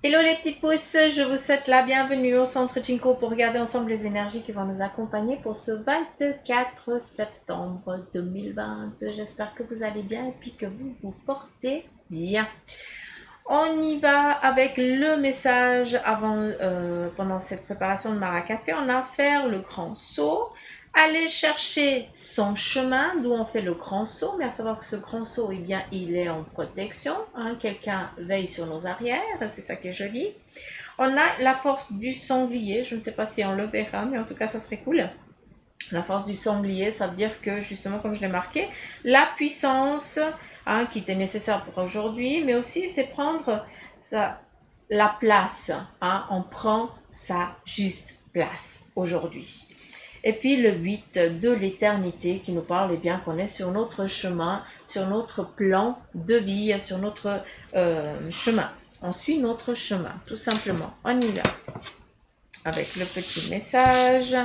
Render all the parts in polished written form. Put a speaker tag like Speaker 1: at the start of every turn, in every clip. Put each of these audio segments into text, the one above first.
Speaker 1: Hello les petites pousses, je vous souhaite la bienvenue au centre Jinko pour regarder ensemble les énergies qui vont nous accompagner pour ce 24 septembre 2020. J'espère que vous allez bien et puis que vous vous portez bien. On y va avec le message pendant cette préparation de Maracafé. On a à faire le grand saut, aller chercher son chemin, d'où on fait le grand saut, mais à savoir que ce grand saut, eh bien, il est en protection. Hein, quelqu'un veille sur nos arrières, c'est ça qui est joli. On a la force du sanglier, je ne sais pas si on le verra, mais en tout cas, ça serait cool. La force du sanglier, ça veut dire que, justement, comme je l'ai marqué, la puissance qui était nécessaire pour aujourd'hui, mais aussi c'est prendre la place. On prend sa juste place aujourd'hui. Et puis le 8 de l'éternité qui nous parle eh bien qu'on est sur notre chemin, sur notre plan de vie, sur notre chemin. On suit notre chemin, tout simplement. On y va avec le petit message.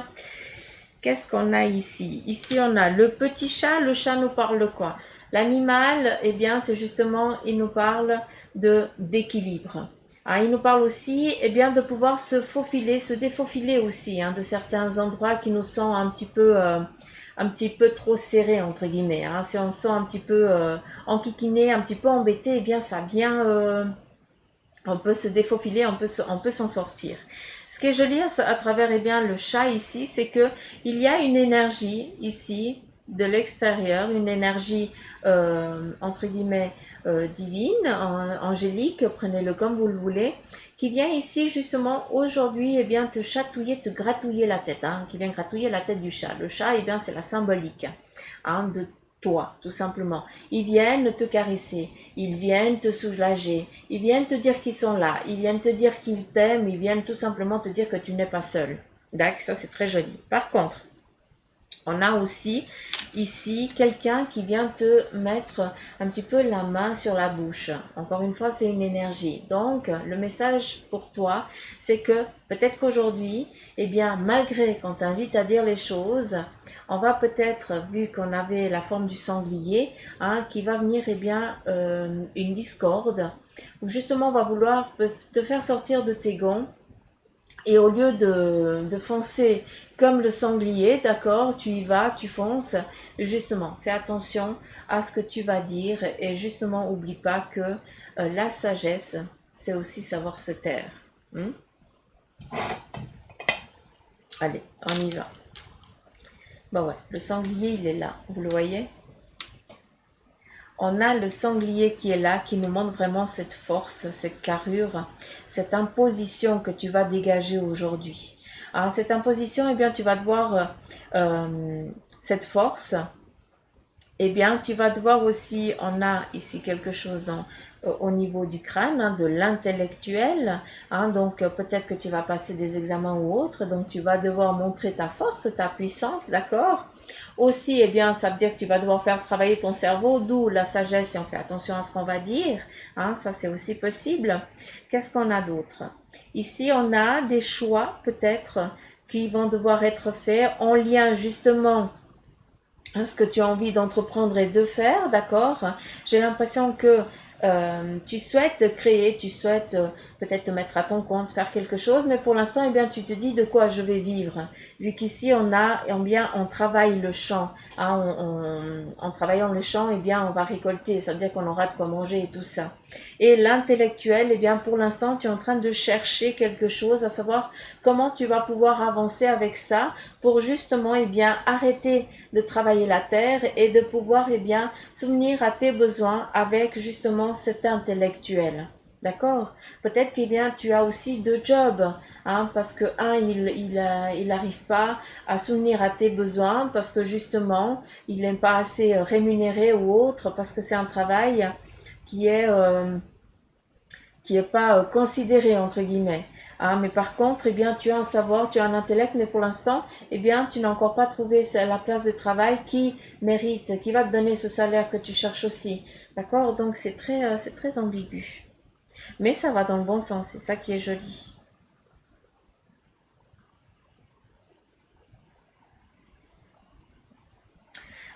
Speaker 1: Qu'est-ce qu'on a ici? Ici, on a le petit chat. Le chat nous parle de quoi? L'animal, eh bien, c'est justement, il nous parle d'équilibre. Il nous parle aussi eh bien, de pouvoir se faufiler, se défaufiler aussi de certains endroits qui nous sont un petit peu trop serrés, entre guillemets. Si on se sent un petit peu enquiquiné, un petit peu embêté, eh bien, ça vient, on peut se défaufiler, on peut s'en sortir. Ce qui est joli à travers eh bien, le chat ici, c'est que il y a une énergie ici de l'extérieur, une énergie entre guillemets divine, angélique, prenez-le comme vous le voulez, qui vient ici justement aujourd'hui eh bien, te chatouiller, te gratouiller la tête, qui vient gratouiller la tête du chat. Le chat, eh bien, c'est la symbolique de toi, tout simplement. Ils viennent te caresser, ils viennent te soulager, ils viennent te dire qu'ils sont là, ils viennent te dire qu'ils t'aiment, ils viennent tout simplement te dire que tu n'es pas seul. D'accord, ça c'est très joli. Par contre, on a aussi ici quelqu'un qui vient te mettre un petit peu la main sur la bouche. Encore une fois, c'est une énergie. Donc, le message pour toi, c'est que peut-être qu'aujourd'hui, eh bien, malgré qu'on t'invite à dire les choses, on va peut-être, vu qu'on avait la forme du sanglier, qui va venir, eh bien, une discorde, où justement on va vouloir te faire sortir de tes gonds et au lieu de foncer comme le sanglier, d'accord, tu y vas, tu fonces. Justement, fais attention à ce que tu vas dire et justement, oublie pas que la sagesse, c'est aussi savoir se taire. Hmm. Allez, on y va. Bah ouais, le sanglier, il est là, vous le voyez? On a le sanglier qui est là, qui nous montre vraiment cette force, cette carrure, cette imposition que tu vas dégager aujourd'hui. Alors, cette imposition, eh bien, tu vas devoir, cette force, eh bien, tu vas devoir aussi, on a ici quelque chose au niveau du crâne, de l'intellectuel. Donc, peut-être que tu vas passer des examens ou autres. Donc, tu vas devoir montrer ta force, ta puissance, d'accord? Aussi, eh bien, ça veut dire que tu vas devoir faire travailler ton cerveau, d'où la sagesse, et on fait attention à ce qu'on va dire. Ça, c'est aussi possible. Qu'est-ce qu'on a d'autre? Ici, on a des choix, peut-être, qui vont devoir être faits en lien, justement, ce que tu as envie d'entreprendre et de faire, d'accord? J'ai l'impression que tu souhaites créer, tu souhaites peut-être te mettre à ton compte, faire quelque chose, mais pour l'instant, eh bien, tu te dis de quoi je vais vivre. Vu qu'ici, on travaille le champ. En travaillant le champ, eh bien, on va récolter. Ça veut dire qu'on aura de quoi manger et tout ça. Et l'intellectuel, eh bien, pour l'instant, tu es en train de chercher quelque chose, à savoir comment tu vas pouvoir avancer avec ça pour justement, eh bien, arrêter de travailler la terre et de pouvoir eh bien souvenir à tes besoins avec justement cet intellectuel. D'accord? Peut-être que bien tu as aussi deux jobs, parce que il n'arrive pas à souvenir à tes besoins parce que justement il n'est pas assez rémunéré ou autre parce que c'est un travail qui est qui est pas considéré entre guillemets. Mais par contre, eh bien, tu as un savoir, tu as un intellect, mais pour l'instant, eh bien, tu n'as encore pas trouvé la place de travail qui mérite, qui va te donner ce salaire que tu cherches aussi. D'accord? Donc, c'est très ambigu. Mais ça va dans le bon sens, c'est ça qui est joli.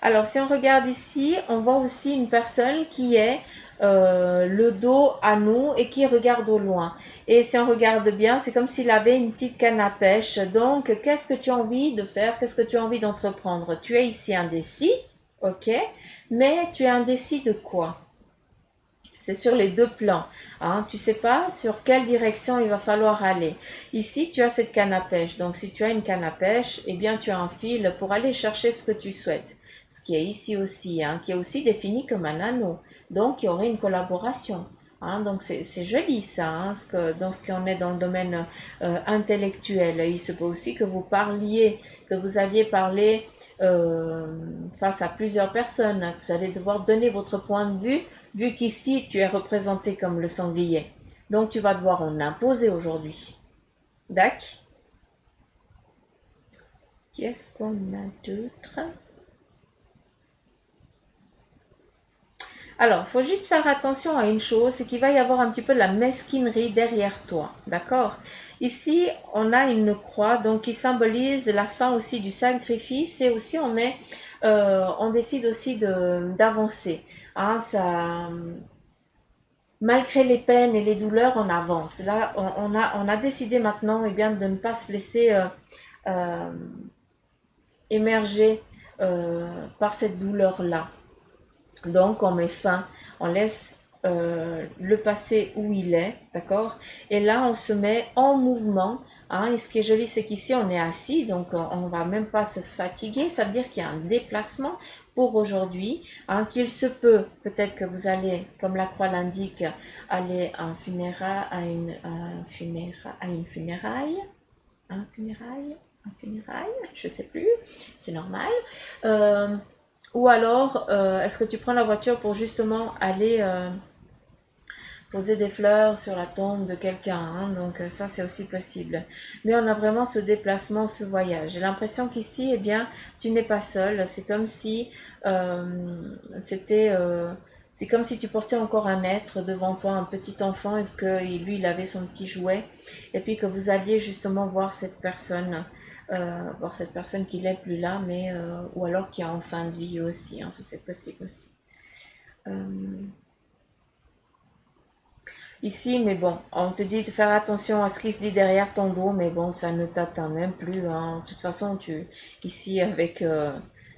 Speaker 1: Alors, si on regarde ici, on voit aussi une personne qui est le dos à nous et qui regarde au loin. Et si on regarde bien, c'est comme s'il avait une petite canne à pêche. Donc, qu'est-ce que tu as envie de faire? Qu'est-ce que tu as envie d'entreprendre? Tu es ici indécis, ok? Mais tu es indécis de quoi? C'est sur les deux plans. Hein. Tu ne sais pas sur quelle direction il va falloir aller. Ici, tu as cette canne à pêche. Donc, si tu as une canne à pêche, eh bien, tu as un fil pour aller chercher ce que tu souhaites. Ce qui est ici aussi, hein, qui est aussi défini comme un anneau. Donc, il y aurait une collaboration. Hein, donc, c'est joli ça, hein, dans ce qu'on est dans le domaine intellectuel. Il se peut aussi que vous parliez, que vous alliez parler face à plusieurs personnes. Vous allez devoir donner votre point de vue vu qu'ici tu es représenté comme le sanglier. Donc tu vas devoir en imposer aujourd'hui. D'accord? Qu'est-ce qu'on a d'autre? Alors, il faut juste faire attention à une chose, c'est qu'il va y avoir un petit peu de la mesquinerie derrière toi. D'accord? Ici, on a une croix donc qui symbolise la fin aussi du sacrifice et aussi on décide aussi d'avancer. Hein, malgré les peines et les douleurs, on avance. Là, on a décidé maintenant eh bien, de ne pas se laisser euh, émerger par cette douleur-là. Donc, on met fin, on laisse le passé où il est, d'accord? Et là, on se met en mouvement. Hein, et ce qui est joli, c'est qu'ici, on est assis, donc on ne va même pas se fatiguer. Ça veut dire qu'il y a un déplacement pour aujourd'hui. Hein, qu'il se peut, peut-être que vous allez, comme la croix l'indique, aller à un funérail, je ne sais plus, c'est normal. Ou alors, est-ce que tu prends la voiture pour justement aller poser des fleurs sur la tombe de quelqu'un, hein? Donc ça, c'est aussi possible. Mais on a vraiment ce déplacement, ce voyage. J'ai l'impression qu'ici, eh bien, tu n'es pas seul. C'est comme si c'est comme si tu portais encore un être devant toi, un petit enfant, et que lui, il avait son petit jouet, et puis que vous alliez justement voir cette personne qui n'est plus là, mais ou alors qui est en fin de vie aussi, hein, ça c'est possible aussi. Ici, mais bon, on te dit de faire attention à ce qui se dit derrière ton dos, mais bon, ça ne t'atteint même plus. Hein. De toute façon, ici avec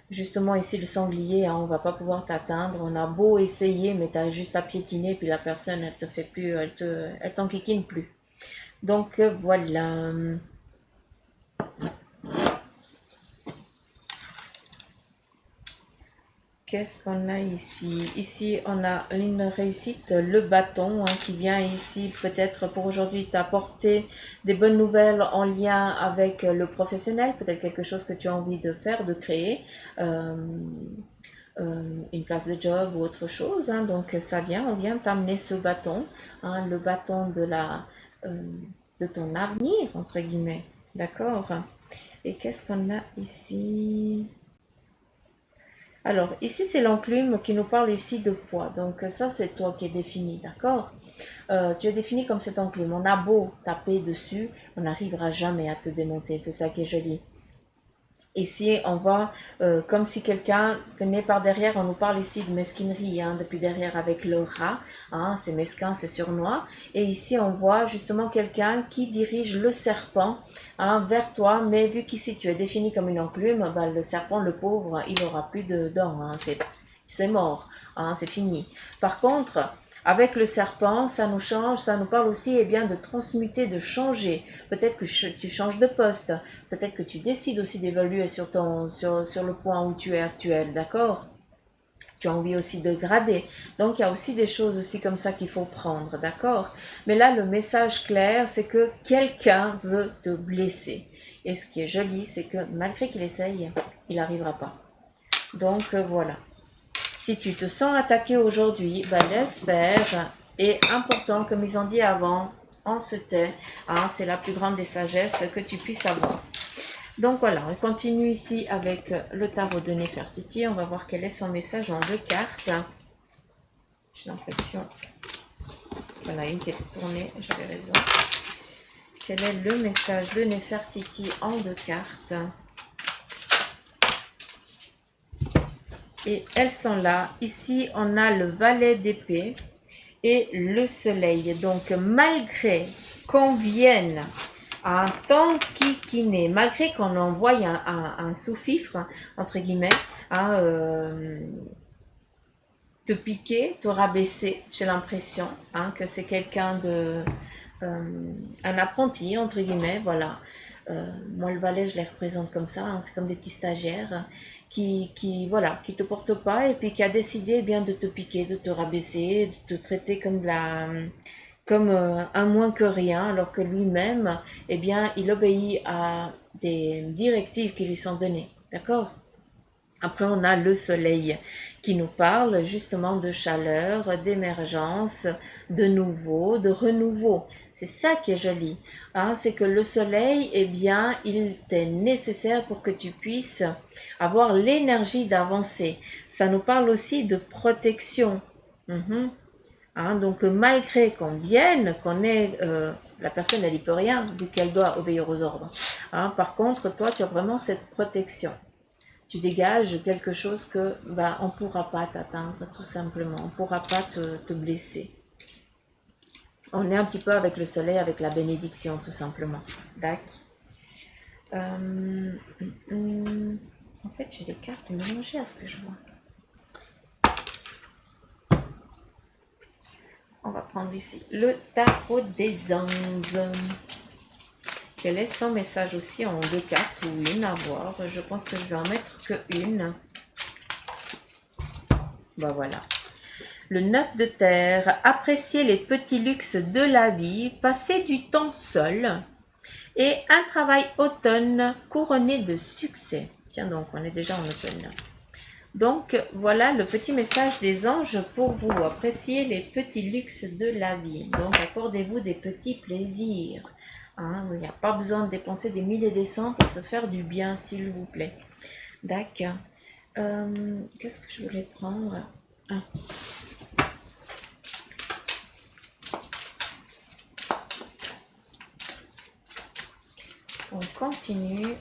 Speaker 1: justement ici le sanglier, hein, on va pas pouvoir t'atteindre. On a beau essayer, mais tu as juste à piétiner, puis la personne, elle te fait plus, elle t'enquiquine plus. Donc voilà. Qu'est-ce qu'on a ici? Ici, on a une réussite, le bâton, hein, qui vient ici peut-être pour aujourd'hui t'apporter des bonnes nouvelles en lien avec le professionnel, peut-être quelque chose que tu as envie de faire, de créer, euh, une place de job ou autre chose. Hein. Donc on vient t'amener ce bâton, hein, le bâton de ton avenir, entre guillemets. D'accord? Et qu'est-ce qu'on a ici? Alors, ici, c'est l'enclume qui nous parle ici de poids. Donc, ça, c'est toi qui es défini, d'accord? Tu es défini comme cet enclume. On a beau taper dessus, on n'arrivera jamais à te démonter. C'est ça qui est joli. Ici, on voit comme si quelqu'un venait par derrière, on nous parle ici de mesquinerie, hein, depuis derrière avec le rat, hein, c'est mesquin, c'est sournois. Et ici, on voit justement quelqu'un qui dirige le serpent hein, vers toi, mais vu qu'ici tu es défini comme une enclume, bah, le serpent, le pauvre, il n'aura plus de dents, hein, c'est mort, hein, c'est fini. Par contre, avec le serpent, ça nous change, ça nous parle aussi eh bien, de transmuter, de changer. Peut-être que tu changes de poste, peut-être que tu décides aussi d'évoluer sur le point où tu es actuel, d'accord? Tu as envie aussi de grader. Donc, il y a aussi des choses aussi comme ça qu'il faut prendre, d'accord? Mais là, le message clair, c'est que quelqu'un veut te blesser. Et ce qui est joli, c'est que malgré qu'il essaye, il n'arrivera pas. Donc, voilà. Si tu te sens attaqué aujourd'hui, ben laisse faire. Et important, comme ils ont dit avant, on se tait. Hein, c'est la plus grande des sagesses que tu puisses avoir. Donc voilà, on continue ici avec le tarot de Nefertiti. On va voir quel est son message en 2 cartes. J'ai l'impression qu'il y en a une qui était tournée, j'avais raison. Quel est le message de Nefertiti en 2 cartes? Et elles sont là. Ici, on a le valet d'épée. et le soleil. Donc, malgré qu'on vienne à un temps kikiné, malgré qu'on envoie un sous-fifre, entre guillemets, à te piquer, te rabaisser, j'ai l'impression que c'est quelqu'un de... un apprenti, entre guillemets, voilà. Moi, le valet, je les représente comme ça, c'est comme des petits stagiaires voilà, qui te portent pas et puis qui a décidé eh bien de te piquer, de te rabaisser, de te traiter comme un moins que rien, alors que lui-même, eh bien, il obéit à des directives qui lui sont données, d'accord? Après, on a le soleil qui nous parle justement de chaleur, d'émergence, de nouveau, de renouveau. C'est ça qui est joli. C'est que le soleil, eh bien, il est nécessaire pour que tu puisses avoir l'énergie d'avancer. Ça nous parle aussi de protection. Donc, malgré qu'on vienne, qu'on ait... la personne, elle n'y peut rien, vu qu'elle doit obéir aux ordres. Par contre, toi, tu as vraiment cette protection. Tu dégages quelque chose que on ne pourra pas t'atteindre, tout simplement. On ne pourra pas te blesser. On est un petit peu avec le soleil, avec la bénédiction, tout simplement. D'accord. En fait, j'ai les cartes mélangées à ce que je vois. On va prendre ici le tarot des anges. Quel est son message aussi en 2 cartes ou une à voir. Je pense que je vais en mettre que une. Voilà. Le 9 de terre, apprécier les petits luxes de la vie, passer du temps seul et un travail automne couronné de succès. Tiens donc, on est déjà en automne. Donc, voilà le petit message des anges pour vous. Apprécier les petits luxes de la vie. Donc, accordez-vous des petits plaisirs. Il n'y a pas besoin de dépenser des milliers et des cents pour se faire du bien, s'il vous plaît. D'accord. Qu'est-ce que je voulais prendre? On continue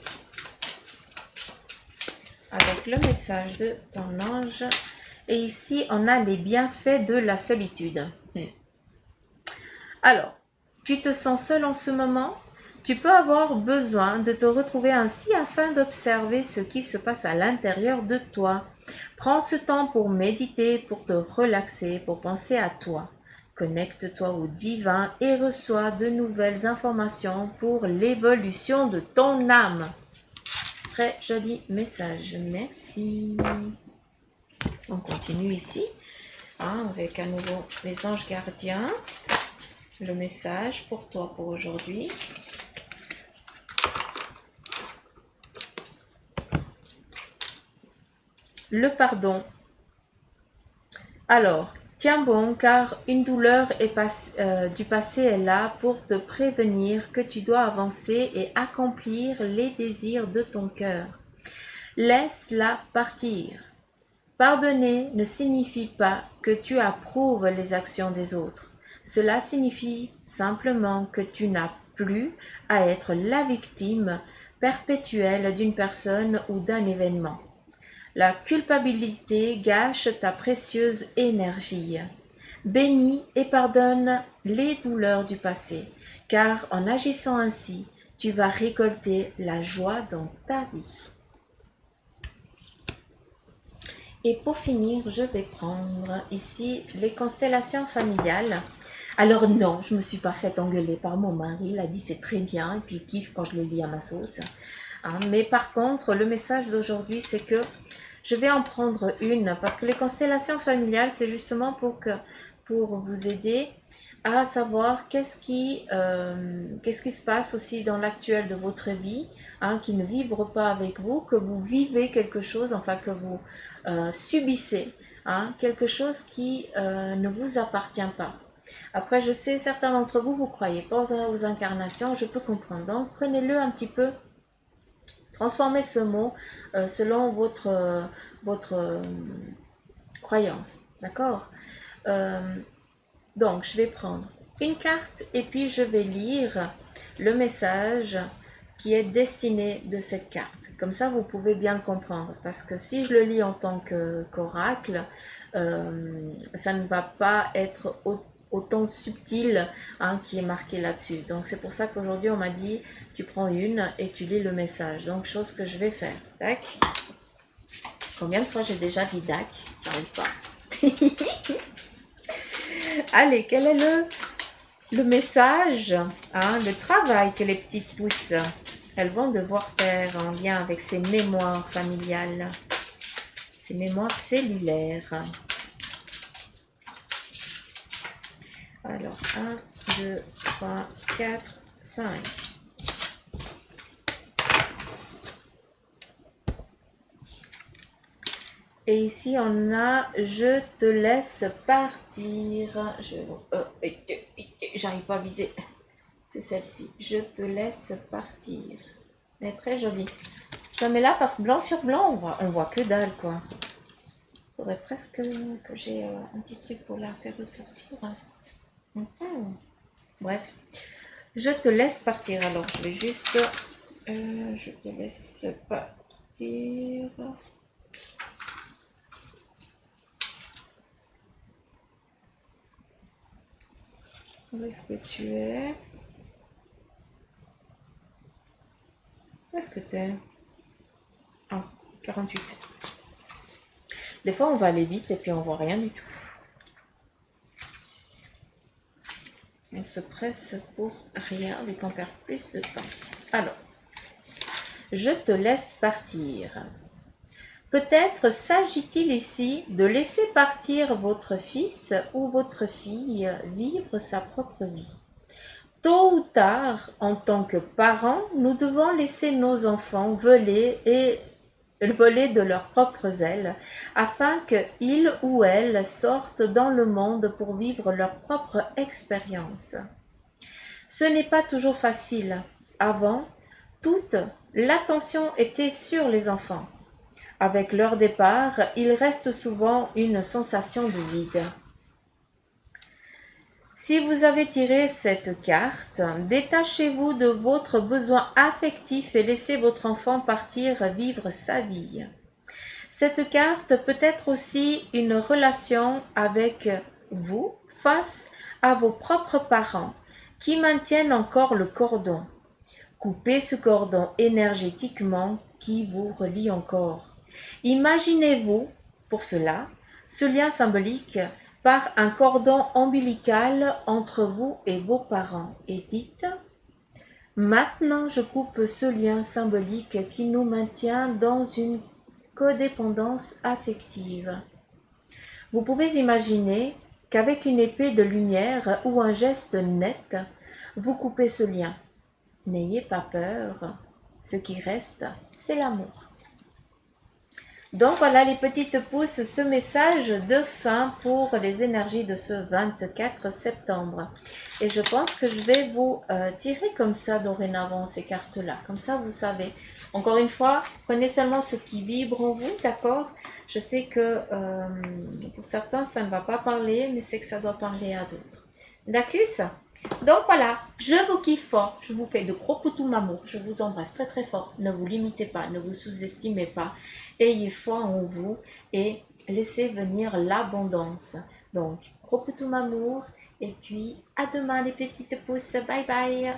Speaker 1: avec le message de ton ange. Et ici, on a les bienfaits de la solitude. Alors, tu te sens seul en ce moment? Tu peux avoir besoin de te retrouver ainsi afin d'observer ce qui se passe à l'intérieur de toi. Prends ce temps pour méditer, pour te relaxer, pour penser à toi. Connecte-toi au divin et reçois de nouvelles informations pour l'évolution de ton âme. Très joli message, merci. On continue ici avec à nouveau les anges gardiens. Le message pour toi pour aujourd'hui. Le pardon. Alors, tiens bon, car une douleur du passé est là pour te prévenir que tu dois avancer et accomplir les désirs de ton cœur. Laisse-la partir. Pardonner ne signifie pas que tu approuves les actions des autres. Cela signifie simplement que tu n'as plus à être la victime perpétuelle d'une personne ou d'un événement. La culpabilité gâche ta précieuse énergie. Bénis et pardonne les douleurs du passé, car en agissant ainsi, tu vas récolter la joie dans ta vie. Et pour finir, je vais prendre ici les constellations familiales. Alors non, je ne me suis pas fait engueuler par mon mari, il a dit c'est très bien, et puis il kiffe quand je les lis à ma sauce. Mais par contre, le message d'aujourd'hui, c'est que je vais en prendre une, parce que les constellations familiales, c'est justement pour vous aider à savoir qu'est-ce qui se passe aussi dans l'actuel de votre vie, qui ne vibre pas avec vous, que vous vivez quelque chose, enfin que vous subissez, quelque chose qui ne vous appartient pas. Après, je sais, certains d'entre vous, vous ne croyez pas aux incarnations, je peux comprendre. Donc, prenez-le un petit peu, transformez ce mot selon votre croyance, d'accord? Donc, je vais prendre une carte et puis je vais lire le message qui est destinée de cette carte. Comme ça, vous pouvez bien comprendre. Parce que si je le lis en tant qu'oracle, ça ne va pas être autant subtil qui est marqué là-dessus. Donc c'est pour ça qu'aujourd'hui on m'a dit tu prends une et tu lis le message. Donc chose que je vais faire. Tac. Combien de fois j'ai déjà dit dac? J'arrive pas. Allez, quel est le message, le travail que les petites pousses, elles vont devoir faire en lien avec ces mémoires familiales, ces mémoires cellulaires. Alors, 1, 2, 3, 4, 5. Et ici, on a « Je te laisse partir ». J'arrive pas à viser. C'est celle-ci. « Je te laisse partir ». Elle est très jolie. Je la mets là parce que blanc sur blanc, on voit que dalle, quoi. Il faudrait presque que j'ai un petit truc pour la faire ressortir. Bref. Je te laisse partir. Alors, je vais juste... je te laisse partir... Où est-ce que tu es? Où est-ce que tu es? Ah, 48. Des fois, on va aller vite et puis on voit rien du tout. On se presse pour rien et qu'on perd plus de temps. Alors, je te laisse partir. Peut-être s'agit-il ici de laisser partir votre fils ou votre fille vivre sa propre vie. Tôt ou tard, en tant que parents, nous devons laisser nos enfants voler de leurs propres ailes afin qu'ils ou elles sortent dans le monde pour vivre leur propre expérience. Ce n'est pas toujours facile. Avant, toute l'attention était sur les enfants. Avec leur départ, il reste souvent une sensation de vide. Si vous avez tiré cette carte, détachez-vous de votre besoin affectif et laissez votre enfant partir vivre sa vie. Cette carte peut être aussi une relation avec vous face à vos propres parents qui maintiennent encore le cordon. Coupez ce cordon énergétiquement qui vous relie encore. Imaginez-vous, pour cela, ce lien symbolique par un cordon ombilical entre vous et vos parents et dites « Maintenant, je coupe ce lien symbolique qui nous maintient dans une codépendance affective. » Vous pouvez imaginer qu'avec une épée de lumière ou un geste net, vous coupez ce lien. N'ayez pas peur, ce qui reste, c'est l'amour. Donc voilà les petites pousses, ce message de fin pour les énergies de ce 24 septembre. Et je pense que je vais vous tirer comme ça dorénavant ces cartes-là. Comme ça vous savez. Encore une fois, prenez seulement ce qui vibre en vous, d'accord? Je sais que pour certains ça ne va pas parler, mais c'est que ça doit parler à d'autres. D'accord? Donc voilà, je vous kiffe fort, je vous fais de gros poutous mamour, je vous embrasse très très fort, ne vous limitez pas, ne vous sous-estimez pas, ayez foi en vous et laissez venir l'abondance. Donc, gros poutous mamour et puis à demain les petites pousses, bye bye.